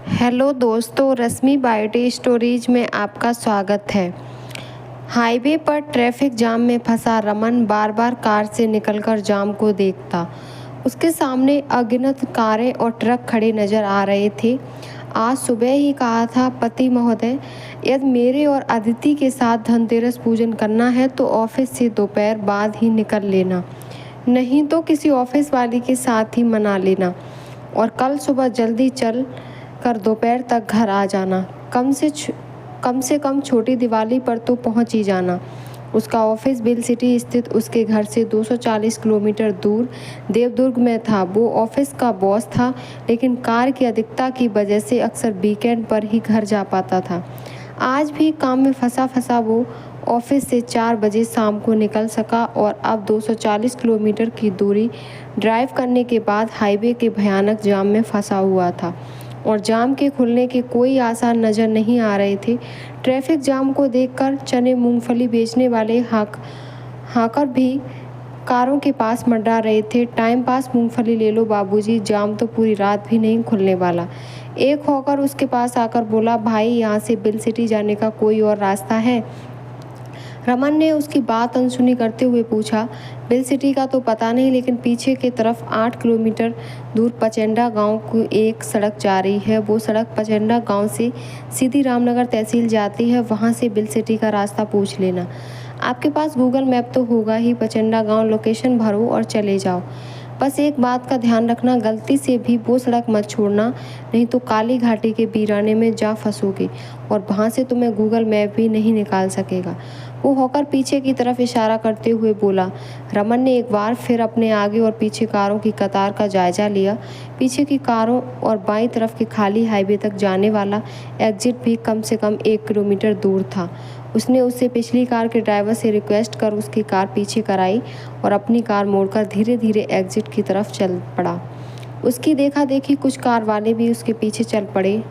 Hello दोस्तों, रश्मि बायोटी stories में आपका स्वागत है। हाईवे पर ट्रैफिक जाम में फंसा रमन बार बार कार से निकलकर जाम को देखता। उसके सामने अगिनत कारें और ट्रक खड़े नजर आ रहे थे। आज सुबह ही कहा था पति महोदय, यदि मेरे और अदिति के साथ धनतेरस पूजन करना है तो ऑफिस से दोपहर बाद ही निकल लेना, नहीं तो किसी ऑफिस वाली के साथ ही मना लेना, और कल सुबह जल्दी चल कर दोपहर तक घर आ जाना। कम से कम छोटी दिवाली पर तो पहुंच ही जाना। उसका ऑफिस बिल सिटी स्थित उसके घर से 240 किलोमीटर दूर देवदुर्ग में था। वो ऑफिस का बॉस था, लेकिन कार की अधिकता की वजह से अक्सर वीकेंड पर ही घर जा पाता था। आज भी काम में फंसा वो ऑफिस से 4 बजे शाम को निकल सका, और अब 240 किलोमीटर की दूरी ड्राइव करने के बाद हाईवे के भयानक जाम में फंसा हुआ था, और जाम के खुलने के कोई आसार नज़र नहीं आ रहे थे। ट्रैफिक जाम को देखकर चने मूंगफली बेचने वाले हाकर भी कारों के पास मंडरा रहे थे। टाइम पास मूंगफली ले लो बाबूजी, जाम तो पूरी रात भी नहीं खुलने वाला। एक हॉकर उसके पास आकर बोला, भाई यहाँ से बिल सिटी जाने का कोई और रास्ता है? रमन ने उसकी बात अनसुनी करते हुए पूछा, बिल सिटी का तो पता नहीं, लेकिन पीछे की तरफ 8 किलोमीटर दूर पचेंडा गांव की एक सड़क जा रही है। वो सड़क पचेंडा गांव से सीधी रामनगर तहसील जाती है। वहां से बिल सिटी का रास्ता पूछ लेना। आपके पास गूगल मैप तो होगा ही। पचेंडा गांव लोकेशन भरो और चले जाओ। बस एक बात का ध्यान रखना, गलती से भी वो सड़क मत छोड़ना, नहीं तो काली घाटी के बीराने में जा फंसोगे, और वहाँ से तुम्हें गूगल मैप भी नहीं निकाल सकेगा। वो हॉकर पीछे की तरफ इशारा करते हुए बोला। रमन ने एक बार फिर अपने आगे और पीछे कारों की कतार का जायजा लिया। पीछे की कारों और बाईं तरफ के खाली हाईवे तक जाने वाला एग्जिट भी कम से कम 1 किलोमीटर दूर था। उसने उससे पिछली कार के ड्राइवर से रिक्वेस्ट कर उसकी कार पीछे कराई और अपनी कार मोड़कर धीरे धीरे एग्जिट की तरफ चल पड़ा। उसकी देखा देखी कुछ कार वाले भी उसके पीछे चल पड़े।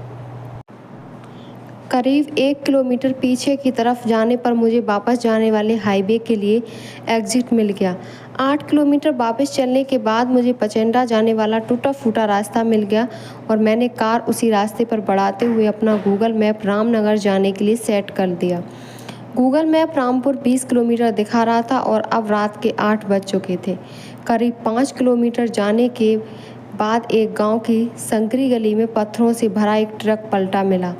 करीब 1 किलोमीटर पीछे की तरफ जाने पर मुझे वापस जाने वाले हाईवे के लिए एग्जिट मिल गया। 8 किलोमीटर वापस चलने के बाद मुझे पचेंडा जाने वाला टूटा फूटा रास्ता मिल गया, और मैंने कार उसी रास्ते पर बढ़ाते हुए अपना गूगल मैप रामनगर जाने के लिए सेट कर दिया। गूगल मैप रामपुर 20 किलोमीटर दिखा रहा था, और अब रात के 8 बज चुके थे। करीब 5 किलोमीटर जाने के बाद एक गाँव की संकरी गली में पत्थरों से भरा एक ट्रक पलटा मिला,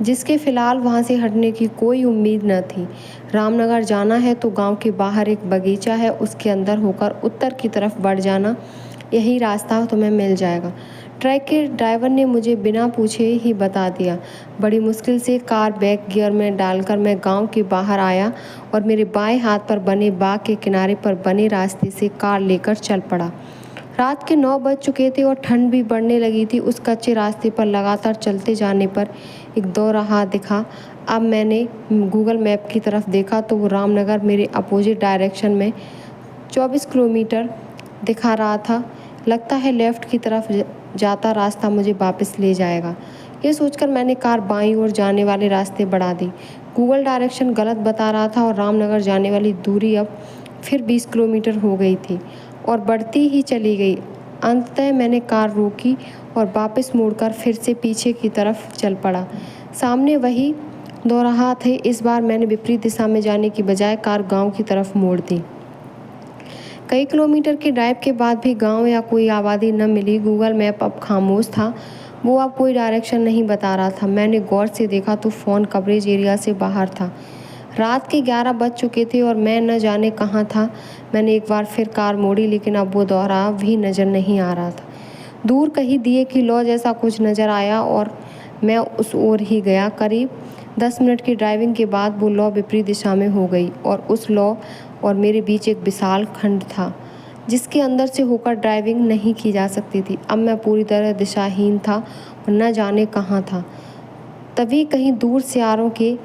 जिसके फिलहाल वहां से हटने की कोई उम्मीद न थी। रामनगर जाना है तो गांव के बाहर एक बगीचा है, उसके अंदर होकर उत्तर की तरफ बढ़ जाना, यही रास्ता तुम्हें मिल जाएगा। ट्रक के ड्राइवर ने मुझे बिना पूछे ही बता दिया। बड़ी मुश्किल से कार बैक गियर में डालकर मैं गांव के बाहर आया, और मेरे बाएं हाथ पर बने बाग के किनारे पर बने रास्ते से कार लेकर चल पड़ा। रात के 9 बज चुके थे और ठंड भी बढ़ने लगी थी। उस कच्चे रास्ते पर लगातार चलते जाने पर एक दोराहा दिखा। अब मैंने गूगल मैप की तरफ देखा तो वो रामनगर मेरे अपोजिट डायरेक्शन में 24 किलोमीटर दिखा रहा था। लगता है लेफ़्ट की तरफ जाता रास्ता मुझे वापस ले जाएगा। ये सोचकर मैंने कार बाईं ओर जाने वाले रास्ते बढ़ा दी। गूगल डायरेक्शन गलत बता रहा था, और रामनगर जाने वाली दूरी अब फिर 20 किलोमीटर हो गई थी और बढ़ती ही चली गई। अंततः मैंने कार रोकी और वापस मोड़कर फिर से पीछे की तरफ चल पड़ा। सामने वही दोराहा थे। इस बार मैंने विपरीत दिशा में जाने की बजाय कार गांव की तरफ मोड़ दी। कई किलोमीटर की ड्राइव के बाद भी गांव या कोई आबादी न मिली। गूगल मैप अब खामोश था, वो अब कोई डायरेक्शन नहीं बता रहा था। मैंने गौर से देखा तो फ़ोन कवरेज एरिया से बाहर था। रात के 11 बज चुके थे और मैं न जाने कहाँ था। मैंने एक बार फिर कार मोड़ी, लेकिन अब वो दोहराव भी नज़र नहीं आ रहा था। दूर कहीं दिए की लौ जैसा कुछ नज़र आया और मैं उस ओर ही गया। करीब 10 मिनट की ड्राइविंग के बाद वो लौ विपरीत दिशा में हो गई, और उस लौ और मेरे बीच एक विशाल खंड था, जिसके अंदर से होकर ड्राइविंग नहीं की जा सकती थी। अब मैं पूरी तरह दिशाहीन था और न जाने कहाँ था। तभी कहीं दूर से आरों के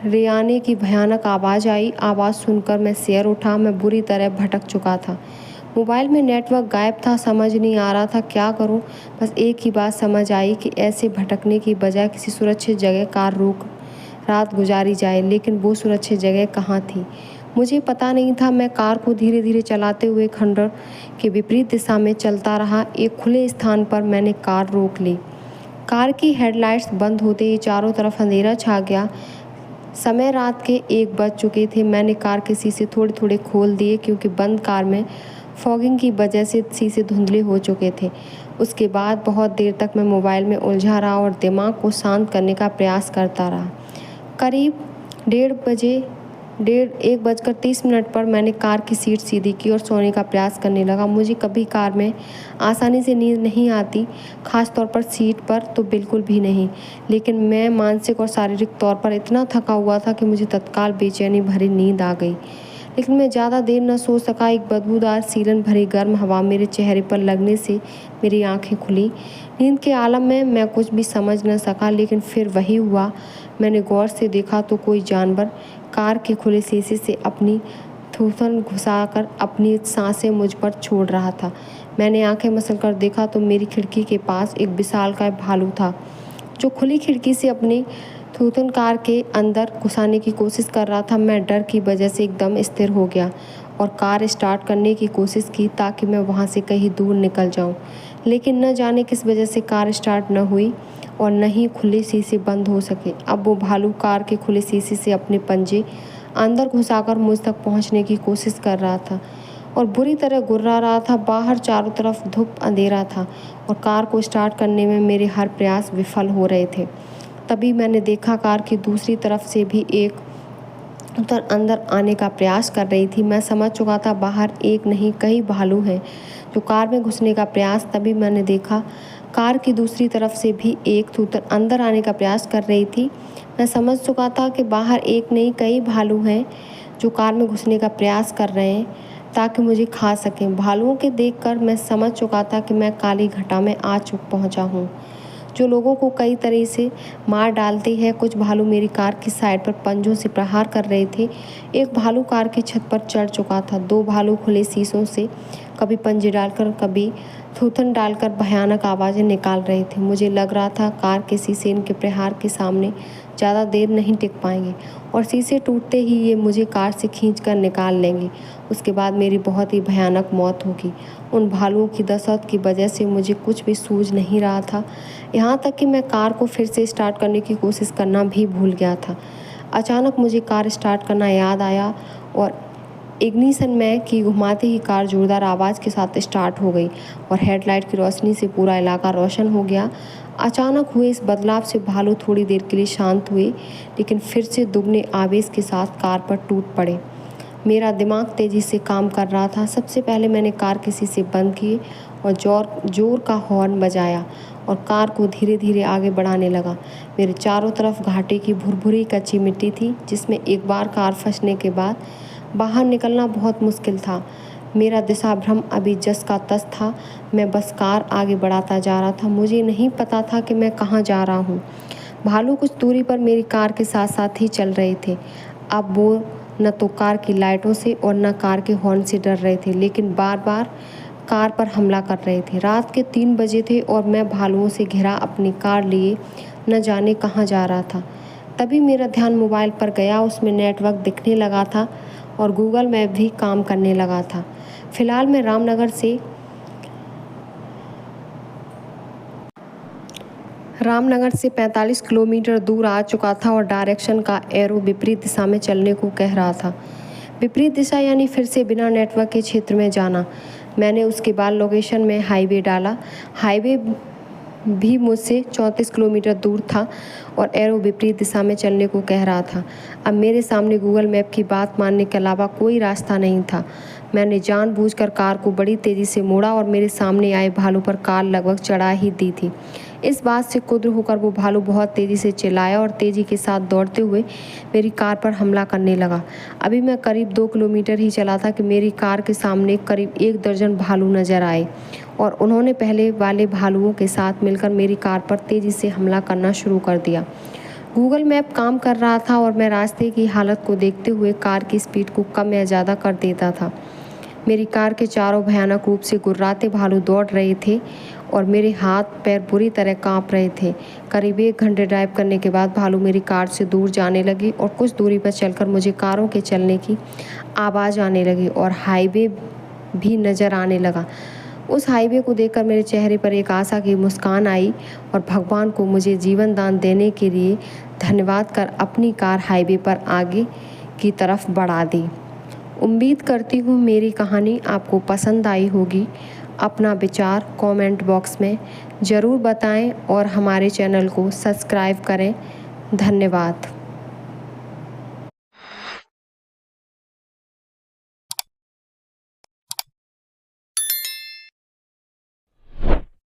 रेयाने की भयानक आवाज़ आई। आवाज़ सुनकर मैं सिर उठा। मैं बुरी तरह भटक चुका था। मोबाइल में नेटवर्क गायब था। समझ नहीं आ रहा था क्या करूं। बस एक ही बात समझ आई कि ऐसे भटकने की बजाय किसी सुरक्षित जगह कार रोक रात गुजारी जाए। लेकिन वो सुरक्षित जगह कहाँ थी, मुझे पता नहीं था। मैं कार को धीरे धीरे चलाते हुए खंडर के विपरीत दिशा में चलता रहा। एक खुले स्थान पर मैंने कार रोक ली। कार की हेडलाइट्स बंद होते ही चारों तरफ अंधेरा छा गया। समय रात के 1 बज चुके थे। मैंने कार के शीशे थोड़े-थोड़े खोल दिए क्योंकि बंद कार में फॉगिंग की वजह से शीशे धुंधले हो चुके थे। उसके बाद बहुत देर तक मैं मोबाइल में उलझा रहा और दिमाग को शांत करने का प्रयास करता रहा। करीब 1:30 पर मैंने कार की सीट सीधी की और सोने का प्रयास करने लगा। मुझे कभी कार में आसानी से नींद नहीं आती, ख़ास तौर पर सीट पर तो बिल्कुल भी नहीं। लेकिन मैं मानसिक और शारीरिक तौर पर इतना थका हुआ था कि मुझे तत्काल बेचैनी भरी नींद आ गई। लेकिन मैं ज़्यादा देर न सो सका। एक बदबूदार सीलन भरी गर्म हवा मेरे चेहरे पर लगने से मेरी आंखें खुली। नींद के आलम में मैं कुछ भी समझ न सका, लेकिन फिर वही हुआ। मैंने गौर से देखा तो कोई जानवर कार के खुले शीशे से अपनी थूथन घुसाकर अपनी सांसें मुझ पर छोड़ रहा था। मैंने आंखें मसलकर देखा तो मेरी खिड़की के पास एक विशालकाय भालू था, जो खुली खिड़की से अपनी थूथन कार के अंदर घुसाने की कोशिश कर रहा था। मैं डर की वजह से एकदम स्थिर हो गया और कार स्टार्ट करने की कोशिश की ताकि मैं वहाँ से कहीं दूर निकल जाऊँ। लेकिन न जाने किस वजह से कार स्टार्ट न हुई और न ही खुले शीशे बंद हो सके। अब वो भालू कार के खुले शीशे से अपने पंजे अंदर घुसाकर मुझ तक पहुँचने की कोशिश कर रहा था और बुरी तरह गुर्रा रहा था। बाहर चारों तरफ धूप अंधेरा था और कार को स्टार्ट करने में मेरे हर प्रयास विफल हो रहे थे। तभी मैंने देखा कार की दूसरी तरफ से भी एक उतर अंदर आने का प्रयास कर रही थी। मैं समझ चुका था बाहर एक नहीं कई भालू हैं जो कार में घुसने का प्रयास। तभी मैंने देखा कार की दूसरी तरफ से भी एक थूथन अंदर आने का प्रयास कर रही थी। मैं समझ चुका था कि बाहर एक नहीं कई भालू हैं जो कार में घुसने का प्रयास कर रहे हैं ताकि मुझे खा सकें। भालुओं के देखकर मैं समझ चुका था कि मैं काली घटा में पहुंचा हूँ, जो लोगों को कई तरह से मार डालती है। कुछ भालू मेरी कार की साइड पर पंजों से प्रहार कर रहे थे। एक भालू कार की छत पर चढ़ चुका था। 2 भालू खुले शीशों से कभी पंजे डालकर कभी थूथन डालकर भयानक आवाज़ें निकाल रहे थे। मुझे लग रहा था कार के शीशे इनके प्रहार के सामने ज़्यादा देर नहीं टिक पाएंगे और शीशे टूटते ही ये मुझे कार से खींचकर निकाल लेंगे। उसके बाद मेरी बहुत ही भयानक मौत होगी। उन भालुओं की दहशत की वजह से मुझे कुछ भी सूझ नहीं रहा था, यहाँ तक कि मैं कार को फिर से स्टार्ट करने की कोशिश करना भी भूल गया था। अचानक मुझे कार स्टार्ट करना याद आया और इग्निशन में की घुमाते ही कार जोरदार आवाज़ के साथ स्टार्ट हो गई और हेडलाइट की रोशनी से पूरा इलाका रोशन हो गया। अचानक हुए इस बदलाव से भालू थोड़ी देर के लिए शांत हुए, लेकिन फिर से दुगने आवेश के साथ कार पर टूट पड़े। मेरा दिमाग तेज़ी से काम कर रहा था। सबसे पहले मैंने कार के शीशे बंद किए और जोर का हॉर्न बजाया और कार को धीरे धीरे आगे बढ़ाने लगा। मेरे चारों तरफ घाटे की भुरभुरी कच्ची मिट्टी थी, जिसमें एक बार कार फंसने के बाद बाहर निकलना बहुत मुश्किल था। मेरा दिशा भ्रम अभी जस का तस था। मैं बस कार आगे बढ़ाता जा रहा था। मुझे नहीं पता था कि मैं कहाँ जा रहा हूँ। भालू कुछ दूरी पर मेरी कार के साथ साथ ही चल रहे थे। अब वो न तो कार की लाइटों से और न कार के हॉर्न से डर रहे थे, लेकिन बार बार कार पर हमला कर रहे थे। रात के 3 बजे थे और मैं भालुओं से घिरा अपनी कार लिए न जाने कहाँ जा रहा था। तभी मेरा ध्यान मोबाइल पर गया। उसमें नेटवर्क दिखने लगा था और गूगल मैप भी काम करने लगा था। फिलहाल मैं रामनगर से 45 किलोमीटर दूर आ चुका था और डायरेक्शन का एरो विपरीत दिशा में चलने को कह रहा था। विपरीत दिशा यानी फिर से बिना नेटवर्क के क्षेत्र में जाना। मैंने उसके बाद लोकेशन में हाईवे डाला। हाईवे भी मुझसे 34 किलोमीटर दूर था और एरो विपरीत दिशा में चलने को कह रहा था। अब मेरे सामने गूगल मैप की बात मानने के अलावा कोई रास्ता नहीं था। मैंने जानबूझकर कार को बड़ी तेज़ी से मोड़ा और मेरे सामने आए भालू पर कार लगभग चढ़ा ही दी थी। इस बात से क्रुद्ध होकर वो भालू बहुत तेज़ी से चिल्लाया और तेज़ी के साथ दौड़ते हुए मेरी कार पर हमला करने लगा। अभी मैं करीब 2 किलोमीटर ही चला था कि मेरी कार के सामने करीब 1 दर्जन भालू नजर आए और उन्होंने पहले वाले भालुओं के साथ मिलकर मेरी कार पर तेज़ी से हमला करना शुरू कर दिया। गूगल मैप काम कर रहा था और मैं रास्ते की हालत को देखते हुए कार की स्पीड को कम या ज़्यादा कर देता था। मेरी कार के चारों भयानक रूप से गुर्राते भालू दौड़ रहे थे और मेरे हाथ पैर बुरी तरह कांप रहे थे। करीब 1 घंटे ड्राइव करने के बाद भालू मेरी कार से दूर जाने लगी और कुछ दूरी पर चलकर मुझे कारों के चलने की आवाज़ आने लगी और हाईवे भी नज़र आने लगा। उस हाईवे को देखकर मेरे चेहरे पर एक आशा की मुस्कान आई और भगवान को मुझे जीवन दान देने के लिए धन्यवाद कर अपनी कार हाईवे पर आगे की तरफ बढ़ा दी। उम्मीद करती हूँ मेरी कहानी आपको पसंद आई होगी। अपना विचार कमेंट बॉक्स में ज़रूर बताएं और हमारे चैनल को सब्सक्राइब करें। धन्यवाद।